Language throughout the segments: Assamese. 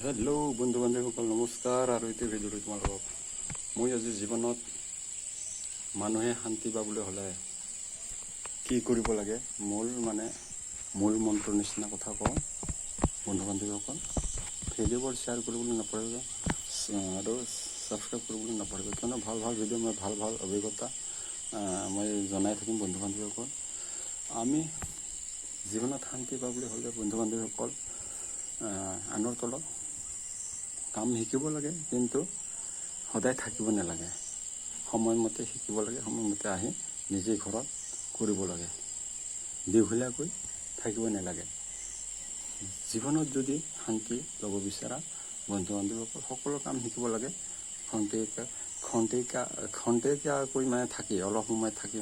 হেল্ল' বন্ধু বান্ধৱীসকল নমস্কাৰ। আৰু এতিয়া ভিডিঅ'টো তোমালোকক মই আজি জীৱনত মানুহে শান্তি পাবলৈ হ'লে কি কৰিব লাগে মূল মন্ত্ৰৰ নিচিনা কথা কওঁ। বন্ধু বান্ধৱীসকল ভিডিঅ'বোৰ শ্বেয়াৰ কৰিবলৈ নাপাহৰিব আৰু ছাবস্ক্ৰাইব কৰিবলৈ নাপাহৰিব, কিয়নো ভাল ভিডিঅ' মই ভাল অভিজ্ঞতা মই জনাই থাকিম। বন্ধু বান্ধৱীসকল আমি জীৱনত শান্তি পাবলৈ হ'লে বন্ধু বান্ধৱীসকল আনৰ তলত কাম শিকিব লাগে, কিন্তু সদায় থাকিব নালাগে। সময়মতে শিকিব লাগে, সময়মতে আহি নিজে ঘৰত কৰিব লাগে। দীঘলীয়াকৈ থাকিব নালাগে। জীৱনত যদি শান্তি ল'ব বিচৰা বন্ধু বান্ধৱীসকল সকলো কাম শিকিব লাগে। খন্তেকীয়াকৈ থাকি অলপ সময় থাকি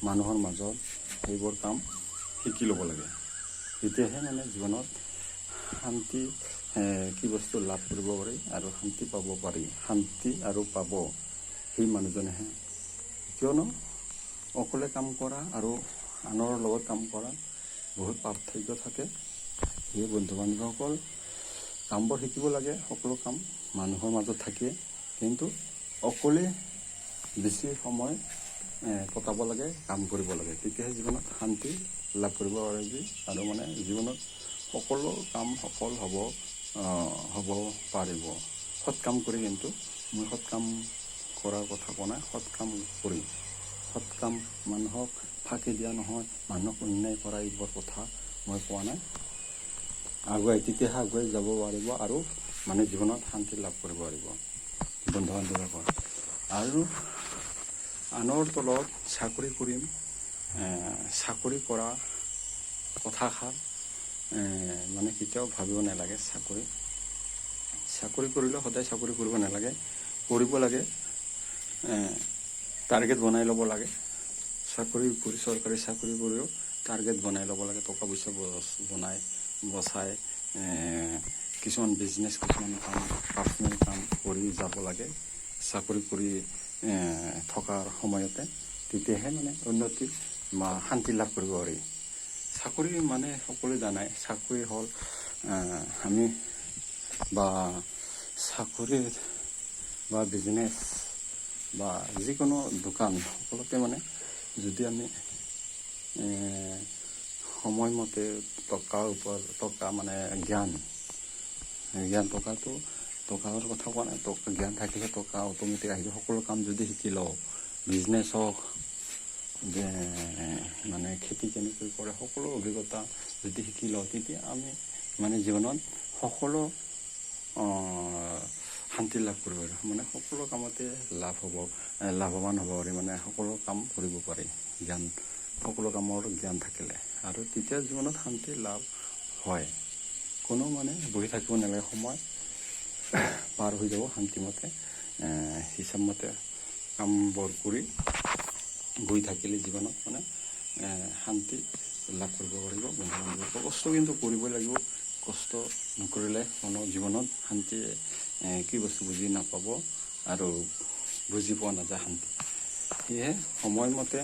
মানুহৰ মাজত সেইবোৰ কাম শিকি ল'ব লাগে। তেতিয়াহে জীৱনত শান্তি কি বস্তু লাভ কৰিব পাৰি আৰু শান্তি পাব পাৰি। শান্তি আৰু পাব সেই মানুহজনেহে, কিয়নো অকলে কাম কৰা আৰু আনৰ লগত কাম কৰা বহুত পাৰ্থক্য থাকে। সেই বন্ধু বান্ধৱীসকল কামবোৰ শিকিব লাগে, সকলো কাম মানুহৰ মাজত থাকিয়ে, কিন্তু অকলে বেছি সময় কটাব লাগে, কাম কৰিব লাগে। তেতিয়াহে জীৱনত শান্তি লাভ কৰিব পাৰিবি আৰু জীৱনত সকলো কাম সফল হ'ব পাৰিব। সৎ কাম কৰি, কিন্তু মই সৎ কাম কৰাৰ কথা কোৱা নাই, সৎ কাম কৰি, সৎ কাম মানুহক ফাঁকি দিয়া নহয়, মানুহক অন্যায় কৰা এইবোৰ কথা মই কোৱা নাই। তেতিয়াহে আগুৱাই যাব পাৰিব আৰু জীৱনত শান্তি লাভ কৰিব পাৰিব বন্ধু বান্ধৱীসকল। আৰু আনৰ তলত চাকৰি কৰিম, চাকৰি কৰা কথাষাৰ কেতিয়াও ভাবিব নালাগে। চাকৰি কৰিলেও সদায় চাকৰি কৰিব নালাগে, কৰিব লাগে, টাৰ্গেট বনাই ল'ব লাগে। চৰকাৰী চাকৰি কৰিও টাৰ্গেট বনাই ল'ব লাগে, টকা পইচা বচাই কিছুমান বিজনেছ, কিছুমান কাম, পাৰ্চনেল কাম কৰি যাব লাগে চাকৰি কৰি থকাৰ সময়তে। তেতিয়াহে উন্নতি শান্তি লাভ কৰিব পাৰি। চাকৰি সকলোৱে জানাই, চাকৰি হ'ল আমি চাকৰি বা বিজনেছ বা যিকোনো দোকান, সকলোতে যদি আমি সময়মতে টকাৰ জ্ঞান টকাৰ কথা কোৱা নাই, জ্ঞান থাকিলে টকা অট'মেটিক আহিব। সকলো কাম যদি শিকি লওঁ, বিজনেছ হওক, খেতি কেনেকৈ কৰে, সকলো অভিজ্ঞতা যদি শিকি লওঁ, তেতিয়া আমি জীৱনত সকলো শান্তি লাভ কৰিব পাৰি। সকলো কামতে লাভৱান হ'ব পাৰি, সকলো কাম কৰিব পাৰি সকলো কামৰ জ্ঞান থাকিলে, আৰু তেতিয়া জীৱনত শান্তি লাভ হয়। কোনো বহি থাকিব নালাগে, সময় পাৰ হৈ যাব শান্তিমতে, হিচাপমতে কামবোৰ কৰি গৈ থাকিলে জীৱনত শান্তি লাভ কৰিব পাৰিব বন্ধু বান্ধৱীসকল। কষ্ট কিন্তু কৰিবই লাগিব, কষ্ট নকৰিলে জীৱনত শান্তি কি বস্তু বুজি নাপাব আৰু বুজি পোৱা নাযায় শান্তি। সেয়েহে সময়মতে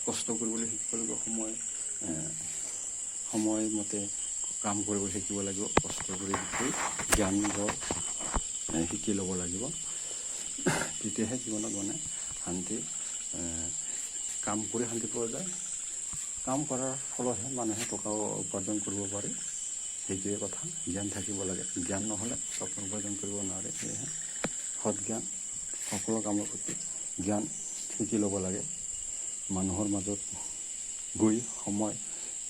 কষ্ট কৰিবলৈ শিকিব লাগিব, সময়মতে কাম কৰিব শিকিব লাগিব, কষ্ট কৰি জ্ঞানবোৰ শিকি ল'ব লাগিব। তেতিয়াহে জীৱনত শান্তি, কাম কৰি শান্তি পোৱা যায়। কাম কৰাৰ ফলতহে মানুহে টকা উপাৰ্জন কৰিব পাৰে, সেইটোৱে কথা। জ্ঞান থাকিব লাগে, জ্ঞান নহ'লে টকা উপাৰ্জন কৰিব নোৱাৰে। সেয়েহে সৎ জ্ঞান, সকলো কামৰ প্ৰতি জ্ঞান শিকি ল'ব লাগে। মানুহৰ মাজত গৈ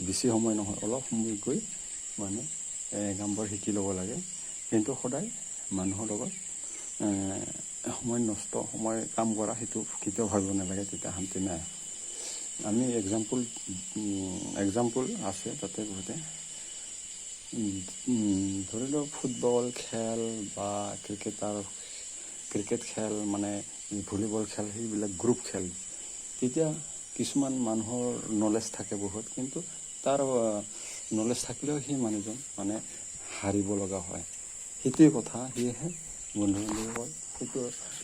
বেছি সময় নহয়, অলপ সময় গৈ কামবোৰ শিকি ল'ব লাগে। কিন্তু সদায় মানুহৰ লগত সময় কাম কৰা সেইটো কেতিয়াও ভাবিব নালাগে, তেতিয়া শান্তি নাই। আমি এক্সাম্পল আছে তাতে বহুতে, ধৰি লওক ফুটবল খেল বা ক্ৰিকেট খেল, ভলীবল খেল, সেইবিলাক গ্ৰুপ খেল। তেতিয়া কিছুমান মানুহৰ নলেজ থাকে বহুত, কিন্তু তাৰ নলেজ থাকিলেও সেই মানুহজন হাৰিব লগা হয়। সেইটোৱে কথা। সেয়েহে বন্ধু বান্ধৱীসকল, সেইটো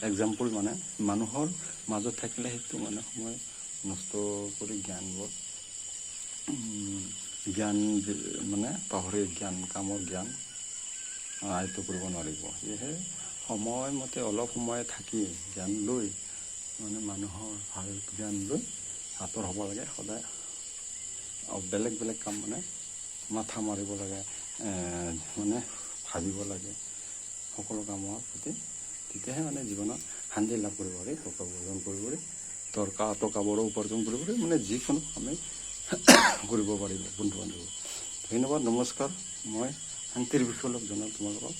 এক্সাম্পল মানুহৰ মাজত থাকিলে সেইটো সময় নষ্ট কৰি জ্ঞান পাহৰি কামৰ জ্ঞান আয়ত্ব কৰিব নোৱাৰিব। সেয়েহে সময়মতে অলপ সময় থাকি জ্ঞান লৈ মানে মানুহৰ ভাল জ্ঞান লৈ আঁতৰ হ'ব লাগে সদায়। আৰু বেলেগ বেলেগ কাম মানে মাথা মাৰিব লাগে, মানে ভাবিব লাগে সকলো কামৰ প্ৰতি। তেতিয়াহে মানে জীৱনত শান্তি লাভ কৰিব পাৰি, টকা উপাৰ্জন কৰিব পাৰি, টকাবোৰো উপাৰ্জন কৰিব পাৰি, মানে যিকোনো কামে কৰিব পাৰিব। বন্ধু বান্ধৱ ধন্যবাদ, নমস্কাৰ। মই শান্তিৰ বিষয়ে অলপ জনাওঁ তোমালোকক।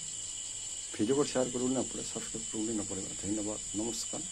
ভিডিঅ'বোৰ শ্বেয়াৰ কৰিবলৈ নাপালে, ছাবস্ক্ৰাইব কৰিবলৈ নাপাৰিবা। ধন্যবাদ, নমস্কাৰ।